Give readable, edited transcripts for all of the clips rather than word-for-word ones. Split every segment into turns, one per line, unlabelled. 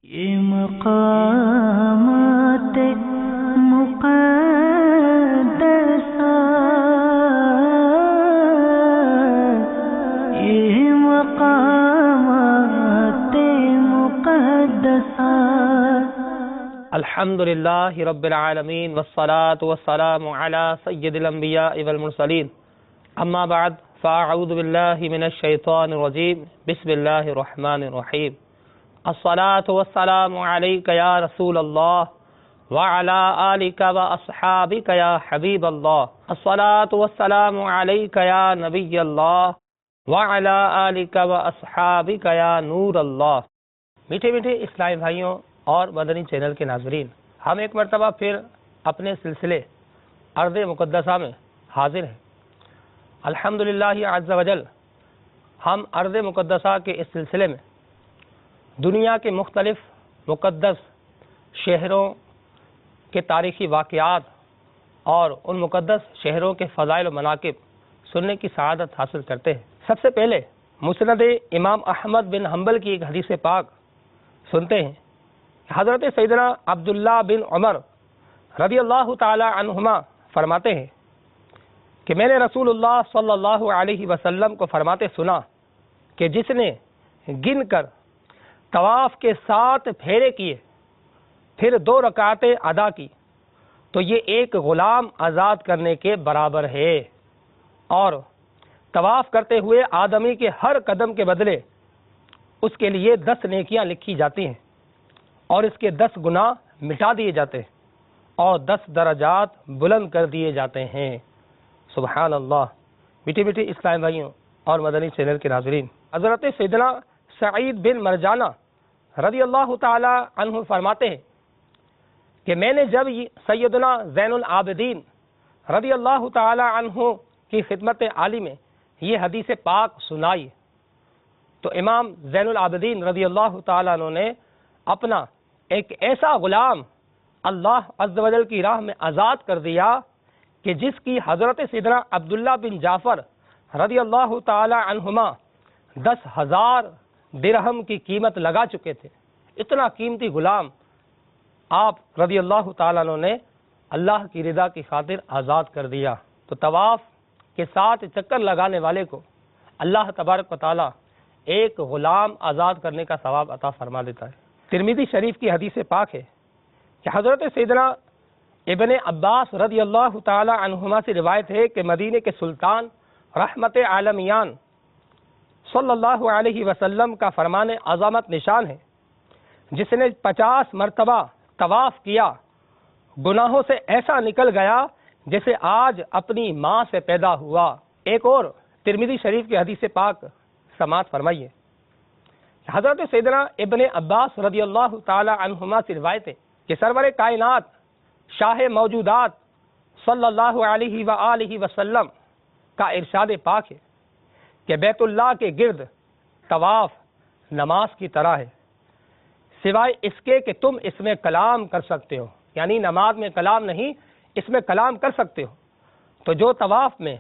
یہ مقامات مقدسہ، یہ مقامات مقدسہ۔
الحمدللہ رب العالمین والصلاة والسلام علی سید الانبیاء والمرسلین، اما بعد فاعوذ باللہ من الشیطان الرجیم، بسم اللہ الرحمن الرحیم۔ الصلاة والسلام علیک یا رسول اللہ وعلی آلک واصحابک یا حبیب اللہ، الصلاة والسلام علیک یا نبی اللہ وعلی آلک واصحابک یا نور اللہ۔ میٹھے میٹھے اسلامی بھائیوں اور مدنی چینل کے ناظرین، ہم ایک مرتبہ پھر اپنے سلسلے ارض مقدسہ میں حاضر ہیں۔ الحمدللہ عز وجل ہم ارض مقدسہ کے اس سلسلے میں دنیا کے مختلف مقدس شہروں کے تاریخی واقعات اور ان مقدس شہروں کے فضائل و مناقب سننے کی سعادت حاصل کرتے ہیں۔ سب سے پہلے مسند امام احمد بن حنبل کی ایک حدیث پاک سنتے ہیں۔ حضرت سیدنا عبداللہ بن عمر رضی اللہ تعالی عنہما فرماتے ہیں کہ میں نے رسول اللہ صلی اللہ علیہ وسلم کو فرماتے سنا کہ جس نے گن کر طواف کے 7 پھیرے کیے پھر 2 رکعتیں ادا کی تو یہ ایک غلام آزاد کرنے کے برابر ہے، اور طواف کرتے ہوئے آدمی کے ہر قدم کے بدلے اس کے لیے 10 نیکیاں لکھی جاتی ہیں، اور اس کے 10 گناہ مٹا دیے جاتے ہیں، اور 10 درجات بلند کر دیے جاتے ہیں۔ سبحان اللہ۔ میٹھے میٹھے اسلامی بھائیوں اور مدنی چینل کے ناظرین، حضرت سیدنا سعید بن مرجانہ رضی اللہ تعالی عنہ فرماتے ہیں کہ میں نے جب سیدنا زین العابدین رضی اللہ تعالی عنہ کی خدمت عالی میں یہ حدیث پاک سنائی تو امام زین العابدین رضی اللہ تعالی عنہ نے اپنا ایک ایسا غلام اللہ عز و جل کی راہ میں آزاد کر دیا کہ جس کی حضرت سیدنا عبداللہ بن جعفر رضی اللہ تعالی عنہما 10,000 درہم کی قیمت لگا چکے تھے۔ اتنا قیمتی غلام آپ رضی اللہ تعالیٰ عنہ نے اللہ کی رضا کی خاطر آزاد کر دیا۔ تو طواف کے 7 چکر لگانے والے کو اللہ تبارک و تعالیٰ ایک غلام آزاد کرنے کا ثواب عطا فرما دیتا ہے۔ ترمذی شریف کی حدیث پاک ہے کہ حضرت سیدنا ابن عباس رضی اللہ تعالی عنہما سے روایت ہے کہ مدینے کے سلطان رحمت عالمیان صلی اللہ علیہ وسلم کا فرمان عظمت نشان ہے، جس نے 50 مرتبہ طواف کیا گناہوں سے ایسا نکل گیا جیسے آج اپنی ماں سے پیدا ہوا۔ ایک اور ترمذی شریف کی حدیث پاک سماعت فرمائیے۔ حضرت سیدنا ابن عباس رضی اللہ تعالی عنہما سے روایت ہے کہ سرور کائنات شاہ موجودات صلی اللہ علیہ وآلہ وسلم کا ارشاد پاک ہے کہ بیت اللہ کے گرد طواف نماز کی طرح ہے، سوائے اس کے کہ تم اس میں کلام کر سکتے ہو، یعنی نماز میں کلام نہیں، اس میں کلام کر سکتے ہو، تو جو طواف میں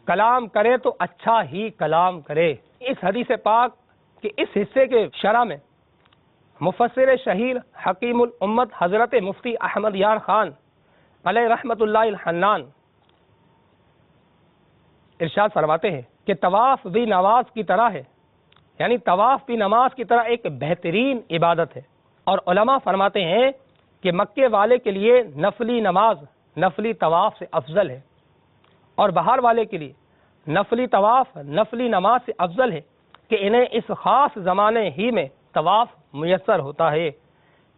کلام کرے تو اچھا ہی کلام کرے۔ اس حدیث پاک کہ اس حصے کے شرح میں مفسر شہیر حکیم الامت حضرت مفتی احمد یار خان علیہ رحمت اللہ الحنان ارشاد فرماتے ہیں کہ طواف بھی نماز کی طرح ہے، یعنی طواف بھی نماز کی طرح ایک بہترین عبادت ہے، اور علماء فرماتے ہیں کہ مکے والے کے لیے نفلی نماز نفلی طواف سے افضل ہے، اور باہر والے کے لیے نفلی طواف نفلی نماز سے افضل ہے کہ انہیں اس خاص زمانے ہی میں طواف میسر ہوتا ہے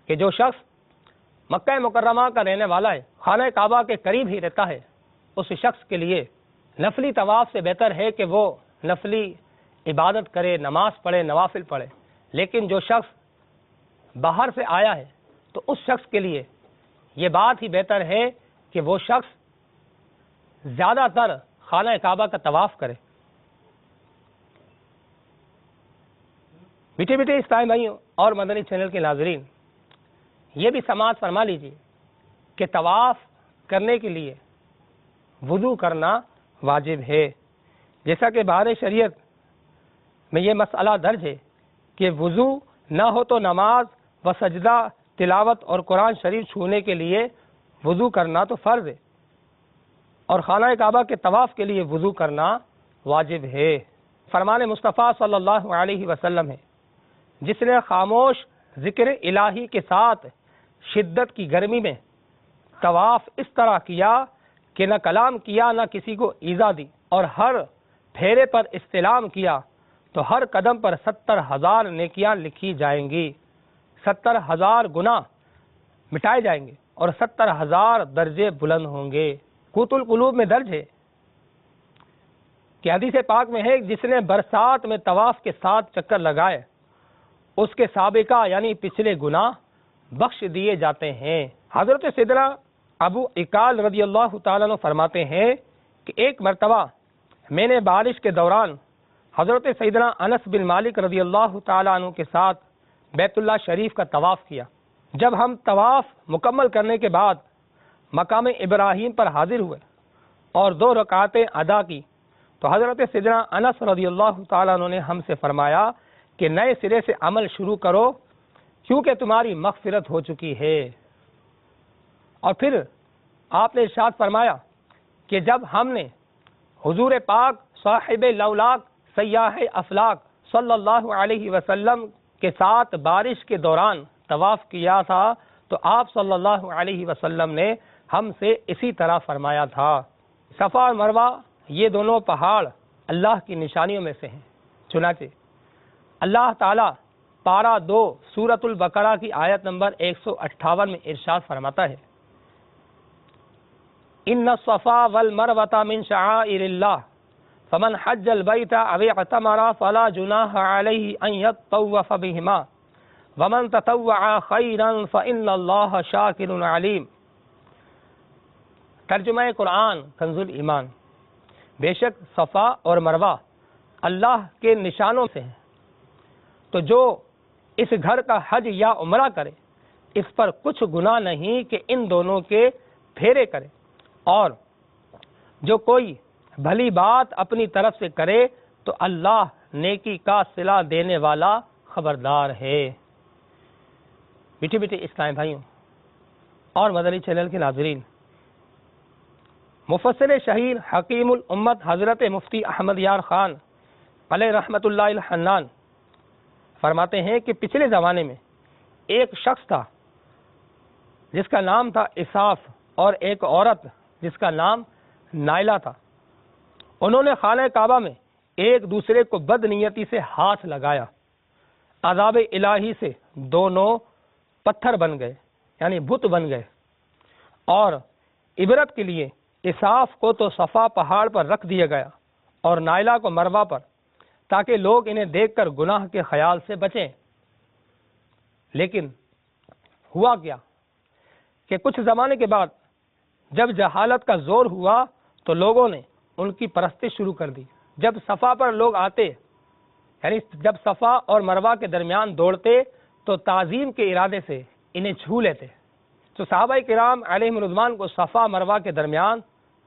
کہ جو شخص مکہ مکرمہ کا رہنے والا ہے، خانہ کعبہ کے قریب ہی رہتا ہے، اس شخص کے لیے نفلی طواف سے بہتر ہے کہ وہ نفلی عبادت کرے، نماز پڑھے، نوافل پڑھے۔ لیکن جو شخص باہر سے آیا ہے تو اس شخص کے لیے یہ بات ہی بہتر ہے کہ وہ شخص زیادہ تر خانہ کعبہ کا طواف کرے۔ میٹھے میٹھے اسلامی بھائیوں اور مدنی چینل کے ناظرین، یہ بھی سماعت فرما لیجیے کہ طواف کرنے کے لیے وضو کرنا واجب ہے، جیسا کہ بہار شریعت میں یہ مسئلہ درج ہے کہ وضو نہ ہو تو نماز و سجدہ، تلاوت اور قرآن شریف چھونے کے لیے وضو کرنا تو فرض ہے، اور خانہ کعبہ کے طواف کے لیے وضو کرنا واجب ہے۔ فرمان مصطفیٰ صلی اللہ علیہ وسلم ہے، جس نے خاموش ذکر الہی کے ساتھ شدت کی گرمی میں طواف اس طرح کیا کہ نہ کلام کیا نہ کسی کو ایذا دی، اور ہر پھیرے پر استلام کیا تو ہر قدم پر 70,000 نیکیاں لکھی جائیں گی، 70,000 گناہ مٹائے جائیں گے، اور 70,000 درجے بلند ہوں گے۔ قوت القلوب میں درج ہے کہ حدیث پاک میں ہے، جس نے برسات میں طواف کے ساتھ چکر لگائے اس کے سابقہ یعنی پچھلے گناہ بخش دیے جاتے ہیں۔ حضرت سیدنا ابو اکال رضی اللہ تعالیٰ عنہ فرماتے ہیں کہ ایک مرتبہ میں نے بارش کے دوران حضرت سیدنا انس بن مالک رضی اللہ تعالیٰ عنہ کے ساتھ بیت اللہ شریف کا طواف کیا۔ جب ہم طواف مکمل کرنے کے بعد مقام ابراہیم پر حاضر ہوئے اور 2 رکعتیں ادا کی تو حضرت سیدنا انس رضی اللہ تعالیٰ عنہ نے ہم سے فرمایا کہ نئے سرے سے عمل شروع کرو، کیونکہ تمہاری مغفرت ہو چکی ہے۔ اور پھر آپ نے ارشاد فرمایا کہ جب ہم نے حضور پاک صاحب لولاک سیاح افلاک صلی اللہ علیہ وسلم کے ساتھ بارش کے دوران طواف کیا تھا تو آپ صلی اللہ علیہ وسلم نے ہم سے اسی طرح فرمایا تھا۔ صفا اور مروہ یہ دونوں پہاڑ اللہ کی نشانیوں میں سے ہیں، چنانچہ اللہ تعالیٰ پارہ 2 سورۃ البقرہ کی آیت نمبر 158 میں ارشاد فرماتا ہے، ان الصفا والمروۃ من شعائر اللہ فمن حج البیت او اعتمر فلا جناح علیہ ان یطوف بہما ومن تطوع خیرا فان اللہ شاکر علیم۔ ترجمہ قرآن کنز الایمان۔ بے شک صفا اور مروہ اللہ کے نشانوں سے ہیں، تو جو اس گھر کا حج یا عمرہ کرے اس پر کچھ گناہ نہیں کہ ان دونوں کے پھیرے کرے، اور جو کوئی بھلی بات اپنی طرف سے کرے تو اللہ نیکی کا صلہ دینے والا خبردار ہے۔ میٹھے میٹھے اسلام بھائیوں اور مدنی چینل کے ناظرین، مفسر شہیر حکیم الامت حضرت مفتی احمد یار خان علیہ رحمت اللہ الحنان فرماتے ہیں کہ پچھلے زمانے میں ایک شخص تھا جس کا نام تھا اساف، اور ایک عورت جس کا نام نائلہ تھا۔ انہوں نے خانہ کعبہ میں ایک دوسرے کو بدنیتی سے ہاتھ لگایا، عذاب الہی سے دونوں پتھر بن گئے یعنی بت بن گئے، اور عبرت کے لیے اساف کو تو صفا پہاڑ پر رکھ دیا گیا اور نائلہ کو مروہ پر، تاکہ لوگ انہیں دیکھ کر گناہ کے خیال سے بچیں۔ لیکن ہوا کیا کہ کچھ زمانے کے بعد جب جہالت کا زور ہوا تو لوگوں نے ان کی پرستش شروع کر دی۔ جب صفا پر لوگ آتے یعنی جب صفا اور مروہ کے درمیان دوڑتے تو تعظیم کے ارادے سے انہیں چھو لیتے، تو صحابہ کرام علیہم رضوان کو صفا مروہ کے درمیان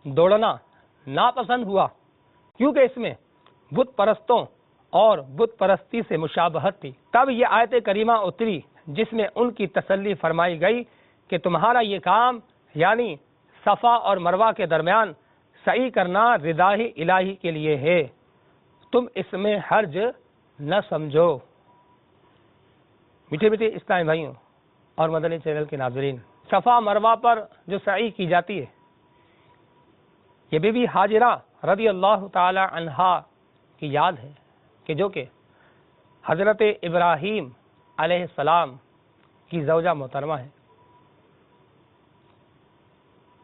دوڑنا ناپسند ہوا، کیونکہ اس میں بت پرستوں اور بت پرستی سے مشابہت تھی۔ تب یہ آیت کریمہ اتری جس میں ان کی تسلی فرمائی گئی کہ تمہارا یہ کام یعنی صفا اور مروہ کے درمیان سعی کرنا رضا الہی کے لیے ہے، تم اس میں حرج نہ سمجھو۔ میٹھے میٹھے اسلامی بھائیوں اور مدنی چینل کے ناظرین، صفا مروہ پر جو سعی کی جاتی ہے یہ بی بی ہاجرہ رضی اللہ تعالی عنہا کی یاد ہے کہ جو کہ حضرت ابراہیم علیہ السلام کی زوجہ محترمہ ہے۔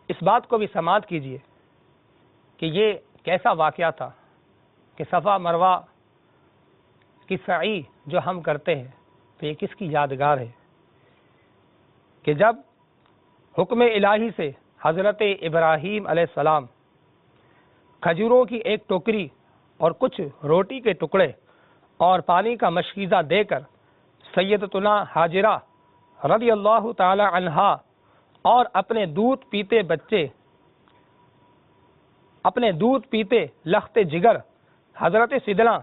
اس بات کو بھی سماعت کیجئے کہ یہ کیسا واقعہ تھا کہ صفا مروہ کی سعی جو ہم کرتے ہیں تو یہ کس کی یادگار ہے کہ جب حکم الہی سے حضرت ابراہیم علیہ السلام کھجوروں کی ایک ٹوکری اور کچھ روٹی کے ٹکڑے اور پانی کا مشکیزہ دے کر سیدتنا ہاجرہ رضی اللہ تعالی عنہا اور اپنے دودھ پیتے لخت جگر حضرت سیدنا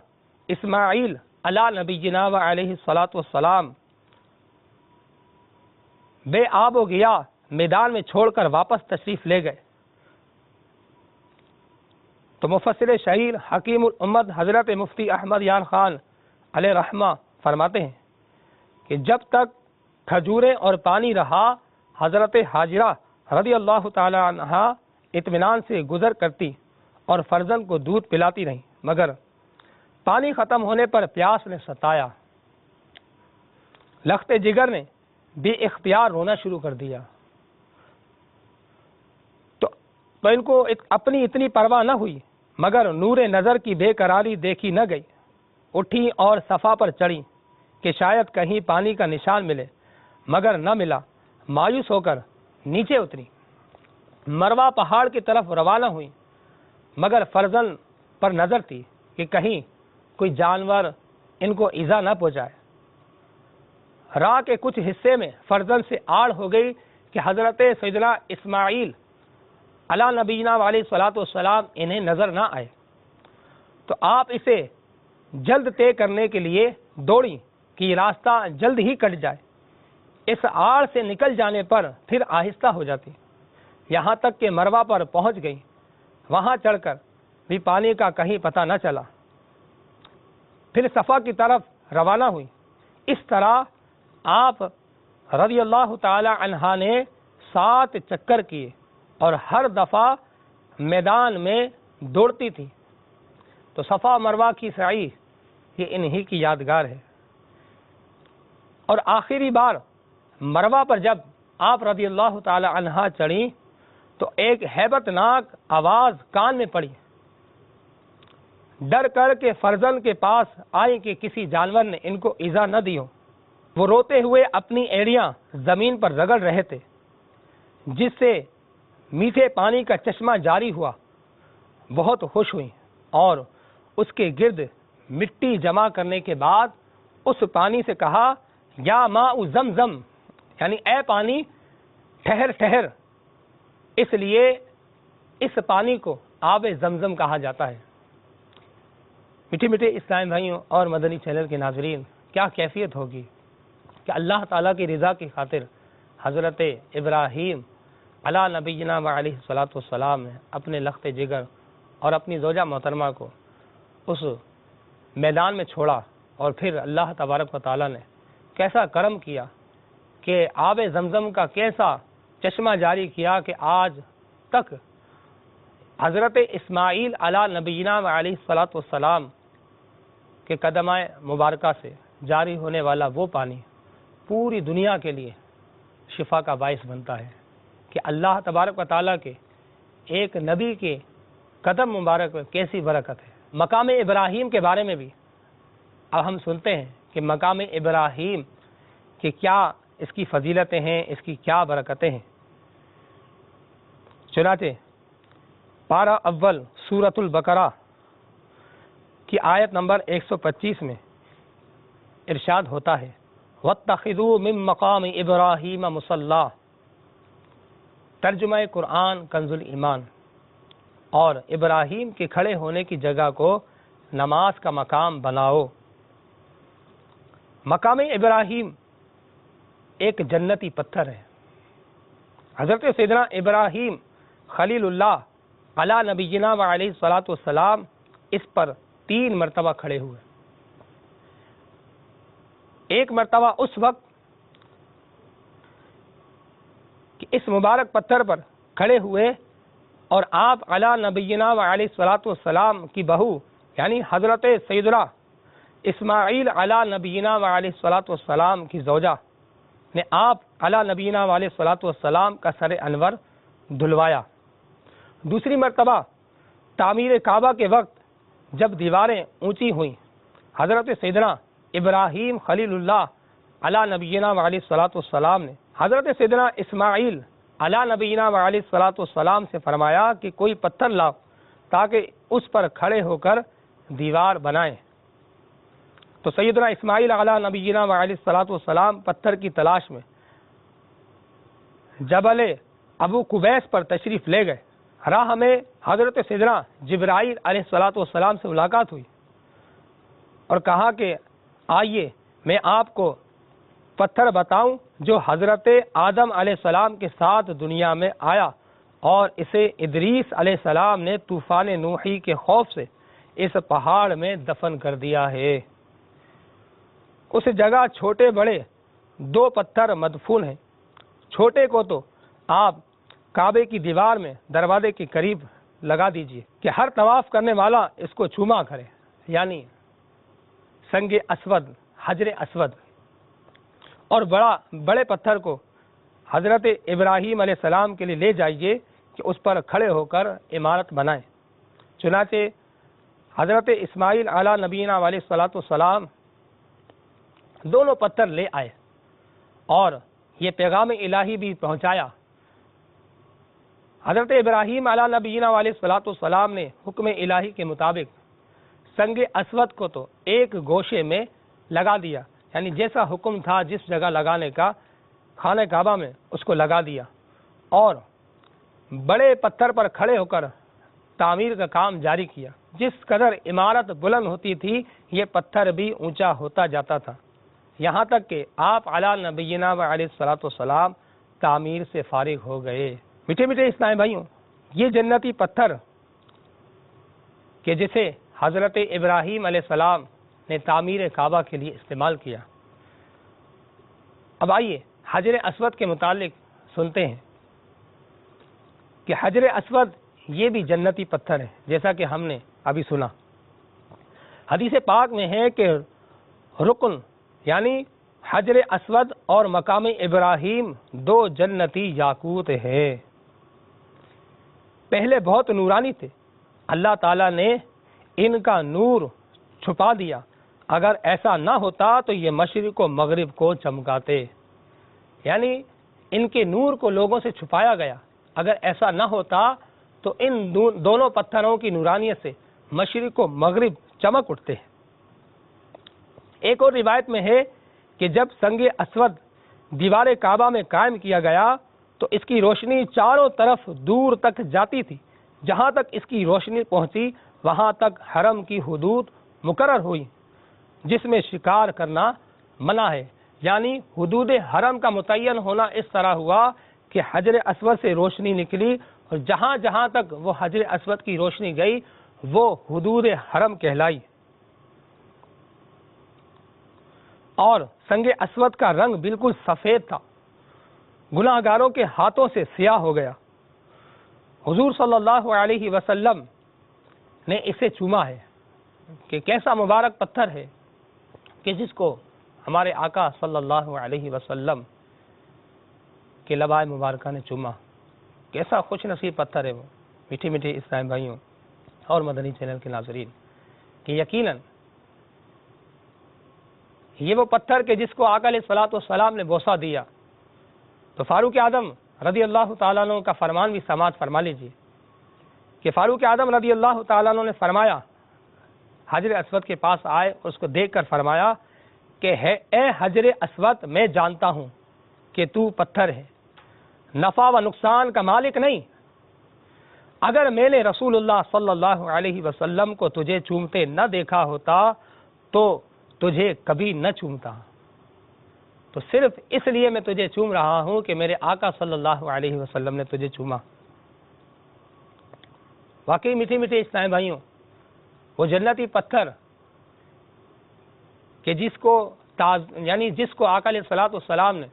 اسماعیل علی نبینا و علیہ الصلاۃ والسلام بے آب و گیا میدان میں چھوڑ کر واپس تشریف لے گئے۔ تو مفسر شہیر حکیم الامت حضرت مفتی احمد یار خان علیہ رحمہ فرماتے ہیں کہ جب تک کھجوریں اور پانی رہا حضرت حاجرہ رضی اللہ تعالی عنہا اطمینان سے گزر کرتی اور فرزند کو دودھ پلاتی رہیں، مگر پانی ختم ہونے پر پیاس نے ستایا۔ لخت جگر نے بے اختیار رونا شروع کر دیا۔ تو ان کو اپنی اتنی پرواہ نہ ہوئی، مگر نور نظر کی بے قراری دیکھی نہ گئی۔ اٹھی اور صفا پر چڑھی کہ شاید کہیں پانی کا نشان ملے، مگر نہ ملا۔ مایوس ہو کر نیچے اتری، مروہ پہاڑ کی طرف روانہ ہوئی، مگر فرزند پر نظر تھی کہ کہیں کوئی جانور ان کو ایذا نہ پہنچائے۔ راہ کے کچھ حصے میں فرزند سے آڑ ہو گئی کہ حضرت سیدنا اسماعیل علی نبینا علیہ الصلوۃ والسلام انہیں نظر نہ آئے، تو آپ اسے جلد طے کرنے کے لیے دوڑی کہ یہ راستہ جلد ہی کٹ جائے۔ اس آڑ سے نکل جانے پر پھر آہستہ ہو جاتی، یہاں تک کہ مروہ پر پہنچ گئی۔ وہاں چڑھ کر بھی پانی کا کہیں پتہ نہ چلا، پھر صفا کی طرف روانہ ہوئی۔ اس طرح آپ رضی اللہ تعالی عنہ نے 7 چکر کیے اور ہر دفعہ میدان میں دوڑتی تھی۔ تو صفا مروہ کی سعی یہ انہی کی یادگار ہے۔ اور آخری بار مروہ پر جب آپ رضی اللہ تعالی عنہ چڑھی تو ایک ہیبت ناک آواز کان میں پڑی۔ ڈر کر کے فرزند کے پاس آئی کہ کسی جانور نے ان کو ایذا نہ دی ہو۔ وہ روتے ہوئے اپنی ایڑیاں زمین پر رگڑ رہے تھے، جس سے میٹھے پانی کا چشمہ جاری ہوا۔ بہت خوش ہوئی اور اس کے گرد مٹی جمع کرنے کے بعد اس پانی سے کہا، یا ماء زمزم، یعنی اے پانی ٹھہر ٹھہر۔ اس لیے اس پانی کو آب زمزم کہا جاتا ہے۔ میٹھے میٹھے اسلام بھائیوں اور مدنی چینل کے ناظرین، کیا کیفیت ہوگی کہ اللہ تعالیٰ کی رضا کی خاطر حضرت ابراہیم علی نبینا و علیہ الصلوۃ والسلام نے اپنے لخت جگر اور اپنی زوجہ محترمہ کو اس میدان میں چھوڑا، اور پھر اللہ تبارک و تعالیٰ نے کیسا کرم کیا کہ آب زمزم کا کیسا چشمہ جاری کیا کہ آج تک حضرت اسماعیل علی نبینا و علیہ الصلوۃ والسلام کے قدمہ مبارکہ سے جاری ہونے والا وہ پانی پوری دنیا کے لیے شفا کا باعث بنتا ہے کہ اللہ تبارک و تعالیٰ کے ایک نبی کے قدم مبارک میں کیسی برکت ہے۔ مقام ابراہیم کے بارے میں بھی اب ہم سنتے ہیں کہ مقام ابراہیم کہ کیا اس کی فضیلتیں ہیں، اس کی کیا برکتیں ہیں۔ چنانچہ پارہ اول سورۃ البقرہ کی آیت نمبر 125 میں ارشاد ہوتا ہے، وَاتَّخِذُوا مِن مَّقَامِ إِبْرَاهِيمَ مُصَلًّى، ترجمہ قرآن کنز الایمان، اور ابراہیم کے کھڑے ہونے کی جگہ کو نماز کا مقام بناؤ۔ مقام ابراہیم ایک جنتی پتھر ہے۔ حضرت سیدنا ابراہیم خلیل اللہ علی نبینا و علیہ الصلوۃ والسلام اس پر 3 مرتبہ کھڑے ہوئے۔ ایک مرتبہ اس وقت کہ اس مبارک پتھر پر کھڑے ہوئے اور آپ علی نبینا و علیہ الصلوۃ والسلام کی بہو یعنی حضرت سیدنا اسماعیل علی نبینا و علیہ الصلوۃ والسلام کی زوجہ نے آپ علی نبینا و علیہ الصلوۃ والسلام کا سر انور دھلوایا۔ دوسری مرتبہ تعمیر کعبہ کے وقت جب دیواریں اونچی ہوئیں، حضرت سیدنا ابراہیم خلیل اللہ علی نبینا و علیہ الصلوۃ والسلام نے حضرت سیدنا اسماعیل علی نبینا و علیہ الصلوۃ والسلام سے فرمایا کہ کوئی پتھر لاؤ تاکہ اس پر کھڑے ہو کر دیوار بنائیں۔ تو سیدنا اسماعیل علی نبینا و علیہ الصلوۃ والسلام پتھر کی تلاش میں جبل ابو قبیس پر تشریف لے گئے۔ راہ میں حضرت سیدنا جبرائیل علیہ الصلوۃ والسلام سے ملاقات ہوئی اور کہا کہ آئیے میں آپ کو پتھر بتاؤں جو حضرت آدم علیہ السلام کے ساتھ دنیا میں آیا اور اسے ادریس علیہ السلام نے طوفان نوحی کے خوف سے اس پہاڑ میں دفن کر دیا ہے۔ اس جگہ چھوٹے بڑے 2 پتھر مدفون ہیں۔ چھوٹے کو تو آپ کعبے کی دیوار میں دروازے کے قریب لگا دیجئے کہ ہر طواف کرنے والا اس کو چوما کرے، یعنی سنگ اسود، حجر اسود۔ اور بڑے پتھر کو حضرت ابراہیم علیہ السلام کے لیے لے جائیے کہ اس پر کھڑے ہو کر عمارت بنائیں۔ چنانچہ حضرت اسماعیل علیہ نبینا علیہ الصلوۃ والسلام دونوں پتھر لے آئے اور یہ پیغام الہی بھی پہنچایا۔ حضرت ابراہیم علیہ نبینا علیہ الصلوۃ والسلام نے حکم الہی کے مطابق سنگ اسود کو تو ایک گوشے میں لگا دیا، یعنی جیسا حکم تھا جس جگہ لگانے کا خانہ کعبہ میں اس کو لگا دیا، اور بڑے پتھر پر کھڑے ہو کر تعمیر کا کام جاری کیا۔ جس قدر عمارت بلند ہوتی تھی یہ پتھر بھی اونچا ہوتا جاتا تھا، یہاں تک کہ آپ علیہ نبینا علیہ الصلوۃ والسلام تعمیر سے فارغ ہو گئے۔ میٹھے میٹھے اسلامی بھائیوں، یہ جنتی پتھر کہ جسے حضرت ابراہیم علیہ السلام نے تعمیر کعبہ کے لیے استعمال کیا۔ اب آئیے حجر اسود کے متعلق سنتے ہیں کہ حجر اسود یہ بھی جنتی پتھر ہے، جیسا کہ ہم نے ابھی سنا۔ حدیث پاک میں ہے کہ رکن یعنی حجر اسود اور مقام ابراہیم 2 جنتی یاقوت ہے۔ پہلے بہت نورانی تھے، اللہ تعالیٰ نے ان کا نور چھپا دیا، اگر ایسا نہ ہوتا تو یہ مشرق و مغرب کو چمکاتے، یعنی ان کے نور کو لوگوں سے چھپایا گیا، اگر ایسا نہ ہوتا تو ان دونوں پتھروں کی نورانیت سے مشرق و مغرب چمک اٹھتے ہیں۔ ایک اور روایت میں ہے کہ جب سنگ اسود دیوار کعبہ میں قائم کیا گیا تو اس کی روشنی چاروں طرف دور تک جاتی تھی، جہاں تک اس کی روشنی پہنچی وہاں تک حرم کی حدود مقرر ہوئی جس میں شکار کرنا منع ہے، یعنی حدود حرم کا متعین ہونا اس طرح ہوا کہ حجر اسود سے روشنی نکلی اور جہاں جہاں تک وہ حجر اسود کی روشنی گئی وہ حدود حرم کہلائی۔ اور سنگ اسود کا رنگ بالکل سفید تھا، گناہ گاروں کے ہاتھوں سے سیاہ ہو گیا۔ حضور صلی اللہ علیہ وسلم نے اسے چوما ہے کہ کیسا مبارک پتھر ہے کہ جس کو ہمارے آقا صلی اللہ علیہ وسلم کے لبائے مبارکہ نے چوما۔ کیسا خوش نصیب پتھر ہے وہ، میٹھے میٹھے اسلام بھائیوں اور مدنی چینل کے ناظرین، کہ یقیناً یہ وہ پتھر کہ جس کو آقا علیہ الصلوۃ والسلام نے بوسہ دیا۔ تو فاروق اعظم رضی اللہ تعالیٰ عنہ کا فرمان بھی سماعت فرما لیجیے کہ فاروق اعظم رضی اللہ تعالیٰ عنہ نے فرمایا، حجر اسود کے پاس آئے، اس کو دیکھ کر فرمایا کہ اے حجر اسود، میں جانتا ہوں کہ تو پتھر ہے، نفع و نقصان کا مالک نہیں، اگر میں نے رسول اللہ صلی اللہ علیہ وسلم کو تجھے چومتے نہ دیکھا ہوتا تو تجھے کبھی نہ چومتا، تو صرف اس لیے میں تجھے چوم رہا ہوں کہ میرے آقا صلی اللہ علیہ وسلم نے تجھے چوما۔ واقعی میٹھے میٹھے اسلامی بھائیوں، وہ جنتی پتھر کہ جس کو آقا علیہ الصلوۃ والسلام نے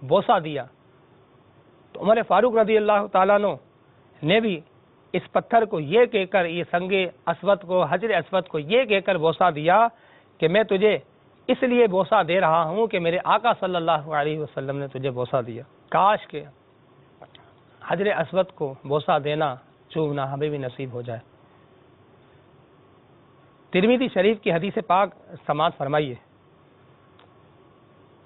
بوسہ دیا، تو عمر فاروق رضی اللہ تعالیٰ عنہ نے بھی اس پتھر کو یہ کہہ کر، یہ سنگ اسود کو، حجر اسود کو یہ کہہ کر بوسہ دیا کہ میں تجھے اس لیے بوسہ دے رہا ہوں کہ میرے آقا صلی اللہ علیہ وسلم نے تجھے بوسہ دیا۔ کاش کہ حجر اسود کو بوسہ دینا، چومنا ہمیں بھی نصیب ہو جائے۔ ترمذی شریف کی حدیث پاک سماعت فرمائیے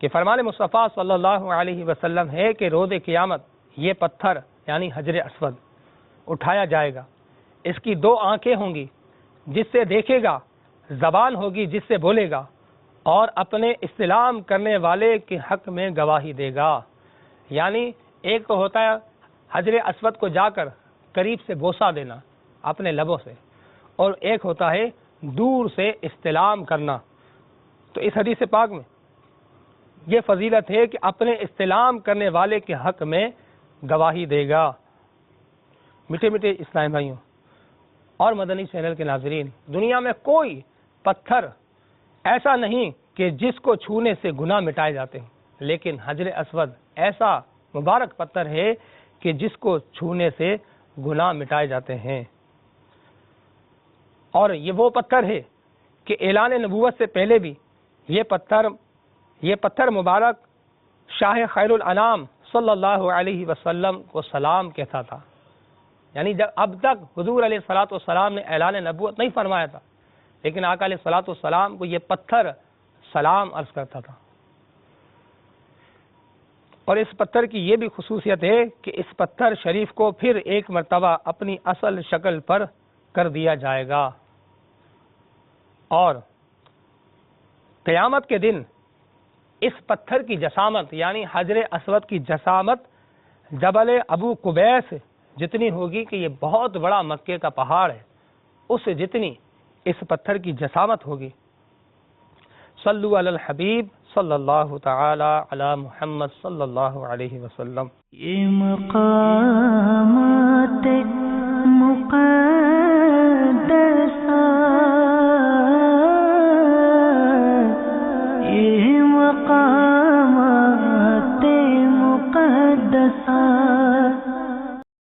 کہ فرمان مصطفیٰ صلی اللہ علیہ وسلم ہے کہ روز قیامت یہ پتھر یعنی حجر اسود اٹھایا جائے گا، اس کی 2 آنکھیں ہوں گی جس سے دیکھے گا، زبان ہوگی جس سے بولے گا، اور اپنے استلام کرنے والے کے حق میں گواہی دے گا۔ یعنی ایک تو ہوتا ہے حجر اسود کو جا کر قریب سے بوسہ دینا اپنے لبوں سے، اور ایک ہوتا ہے دور سے استلام کرنا۔ تو اس حدیث پاک میں
یہ فضیلت ہے کہ اپنے استلام کرنے والے کے حق میں گواہی دے گا۔ میٹھے میٹھے اسلام بھائیوں اور مدنی چینل کے ناظرین، دنیا میں کوئی پتھر ایسا نہیں کہ جس کو چھونے سے گناہ مٹائے جاتے ہیں، لیکن حجر اسود ایسا مبارک پتھر ہے کہ جس کو چھونے سے گناہ مٹائے جاتے ہیں۔ اور یہ وہ پتھر ہے کہ اعلان نبوت سے پہلے بھی یہ پتھر مبارک شاہ خیر الانام صلی اللہ علیہ وسلم کو سلام کہتا تھا، یعنی جب اب تک حضور علیہ الصلوۃ والسلام نے اعلان نبوت نہیں فرمایا تھا، لیکن آقا علیہ الصلوۃ والسلام کو یہ پتھر سلام عرض کرتا تھا۔ اور اس پتھر کی یہ بھی خصوصیت ہے کہ اس پتھر شریف کو پھر ایک مرتبہ اپنی اصل شکل پر کر دیا جائے گا، اور قیامت کے دن اس پتھر کی جسامت یعنی حجر اسود کی جسامت جبل ابو قبیس جتنی ہوگی کہ یہ بہت بڑا مکے کا پہاڑ ہے، اس سے جتنی اس پتھر کی جسامت ہوگی۔ صلو علی الحبیب صلی اللہ تعالی علی محمد صلی اللہ علیہ وسلم۔
یہ مقامات